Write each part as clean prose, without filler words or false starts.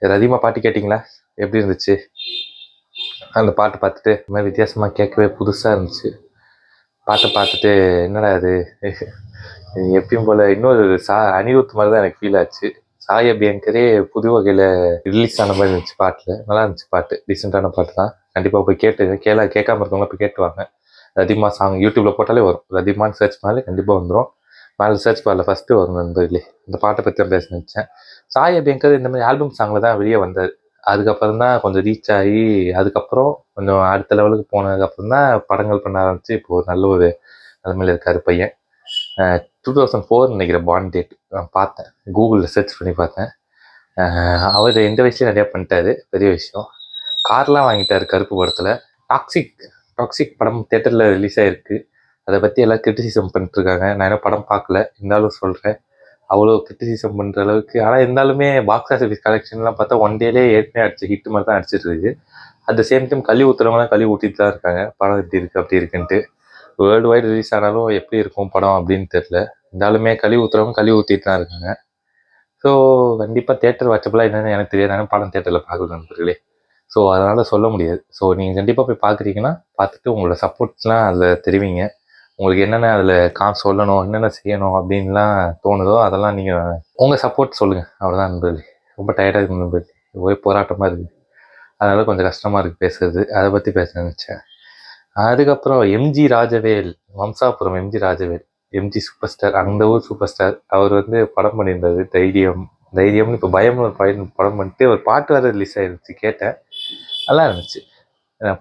அதிகமாக பாட்டு கேட்டிங்களா? எப்படி இருந்துச்சு? அந்த பாட்டு பார்த்துட்டு இந்த மாதிரி வித்தியாசமாக கேட்கவே புதுசாக இருந்துச்சு. பாட்டை பார்த்துட்டு என்னடா இது எப்பயும் போல் இன்னொரு அனிருத் மாதிரி தான் எனக்கு ஃபீல் ஆச்சு. சாய் அபியங்கரே புது வகையில் ரிலீஸ் ஆன மாதிரி இருந்துச்சு. பாட்டில் நல்லா இருந்துச்சு. பாட்டு டீசெண்டான பாட்டு தான். கண்டிப்பாக போய் கேட்காம இருக்கவங்க போய் கேட்டுவாங்க. ரதிமா சாங் யூடியூப்பில் போட்டாலே வரும். ரதிமான்னு சர்ச் பண்ணாலே கண்டிப்பாக வந்துடும். மேலே சர்ச் பாரில் ஃபஸ்ட்டு வரும் நண்பர்களே. இந்த பாட்டை பற்றி தான் பேச நினச்சேன். சாய் அபியங்கர் இந்த மாதிரி ஆல்பம் சாங்கில் தான் வெளியே வந்தார். அதுக்கப்புறம் தான் கொஞ்சம் ரீச் ஆகி அதுக்கப்புறம் கொஞ்சம் அடுத்த லெவலுக்கு போனதுக்கப்புறம் தான் படங்கள் பண்ண ஆரம்பித்து இப்போது நல்ல ஒரு நிலைமையில் இருக்கார் பையன். 2004 நினைக்கிறேன் பாண்ட் டேட். நான் பார்த்தேன், கூகுளில் சர்ச் பண்ணி பார்த்தேன். அவர் இந்த வயசுலேயே நிறையா பண்ணிட்டாரு, பெரிய விஷயம். கார்லாம் வாங்கிட்டார் கருப்பு படத்தில். டாக்ஸிக் படம் தேட்டரில் ரிலீஸ் ஆகிருக்கு. அதை பற்றி எல்லாம் கிரிட்டிசிசம் பண்ணிட்டுருக்காங்க. நான் என்ன படம் பார்க்கல, இருந்தாலும் சொல்கிறேன். அவ்வளோ கிரிட்டிசிசம் பண்ணுற அளவுக்கு. ஆனால் இருந்தாலுமே பாக்ஸ் ஆஃபீஸ் கலெக்ஷன்லாம் பார்த்தா ஒன் டேலேயே ஏற்கனவே அடிச்சு ஹிட் மாதிரி தான் அடிச்சிட்டு இருக்கு. அட் த சேம் டைம் கழுவி ஊற்றுறவங்களாம் கழுவி ஊற்றிட்டு தான் இருக்காங்க. படம் இப்படி இருக்குது அப்படி இருக்குன்ட்டு. வேர்ல்டு வைடு ரிலீஸ் ஆனாலும் எப்படி இருக்கும் படம் அப்படின்னு தெரில. இருந்தாலுமே கழுவி ஊற்றுறவங்க கழுவி ஊற்றிட்டு தான் இருக்காங்க. ஸோ கண்டிப்பாக தேட்டர் வாட்சப்பெல்லாம் என்னென்னு எனக்கு தெரியாது. படம் தேட்டரில் பார்க்கல நண்பர்களே. ஸோ அதனால் சொல்ல முடியாது. ஸோ நீங்கள் கண்டிப்பாக போய் பார்க்குறீங்கன்னா பார்த்துட்டு உங்களோட சப்போர்ட்ஸ்லாம் அதில் தெரிவிங்க. உங்களுக்கு என்னென்ன அதில் சொல்லணும், என்னென்ன செய்யணும் அப்படின்லாம் தோணுதோ அதெல்லாம் நீங்கள் உங்கள் சப்போர்ட் சொல்லுங்கள். அவ்வளோதான் நண்பர்களே. ரொம்ப டயர்டாக இருக்குது நண்பர்களே. ஒரே போராட்டமாக இருக்குது. அதனால் கொஞ்சம் கஷ்டமாக இருக்குது பேசுறது. அதை பற்றி பேச நினச்சேன். அதுக்கப்புறம் MG Rajavel, Vamsapuram MG Rajavel, MG super star, அந்த ஊர் சூப்பர் ஸ்டார். அவர் படம் பண்ணியிருந்தார் தைரியம்னு. இப்போ பயம்னு ஒரு படம் பண்ணிட்டு ஒரு பாட்டு வேறு ரிலீஸ் ஆகிருந்துச்சு. கேட்டேன், நல்லா இருந்துச்சு.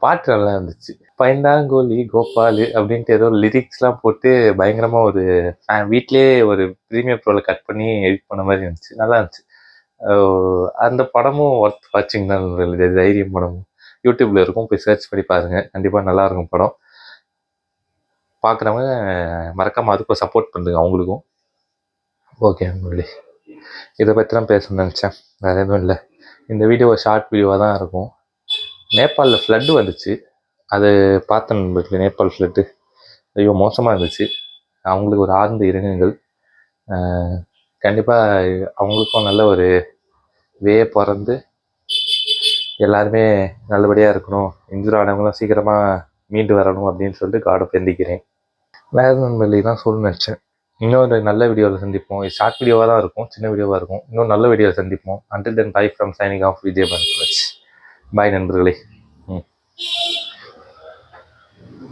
பாட்டு நல்லா இருந்துச்சு. பைந்தாங்கோலி கோபாலு அப்படின்ட்டு ஏதோ லிரிக்ஸ்லாம் போட்டு பயங்கரமாக ஒரு வீட்லேயே ஒரு ப்ரீமியம் ப்ரோவில் கட் பண்ணி எடிட் பண்ண மாதிரி இருந்துச்சு. நல்லா இருந்துச்சு. அந்த படமும் ஒர்த் வாட்சிங் தான். தைரியம் படமும் யூடியூப்பில் இருக்கும், போய் சர்ச் பண்ணி பாருங்கள். கண்டிப்பாக நல்லாயிருக்கும் படம். பார்க்குறவங்க மறக்காமல் அதுக்கும் சப்போர்ட் பண்ணுங்க அவங்களுக்கும். ஓகே நண்பர்களே, இதை பற்றி தான் பேசணும்னு நினச்சேன். வேறு எதுவும் இல்லை. இந்த வீடியோ ஷார்ட் வீடியோவாக தான் இருக்கும். நேபாளில் ஃப்ளட்டு வந்துச்சு, அது பார்த்தேன் நண்பர்களே. நேபாள் ஃப்ளட்டு ஐயோ மோசமாக இருந்துச்சு. அவங்களுக்கு ஒரு ஆழ்ந்த இரங்கல்கள். கண்டிப்பாக அவங்களுக்கும் நல்ல ஒரு பிறந்து எல்லாருமே நல்லபடியாக இருக்கணும். இன்ஜூர் ஆனவங்களும் சீக்கிரமாக மீண்டு வரணும் அப்படின்னு சொல்லிட்டு காடை பெந்திக்கிறேன். வேறு நண்பர்களே தான் சொல்ல நினச்சேன். இன்னொரு நல்ல வீடியோவில் சந்திப்போம். இது ஷார்ட் வீடியோவாக தான் இருக்கும், சின்ன வீடியோவாக இருக்கும். இன்னும் நல்ல வீடியோவில் சந்திப்போம். Until then bye from signing off Vijay Panraj. Bye நண்பர்களே.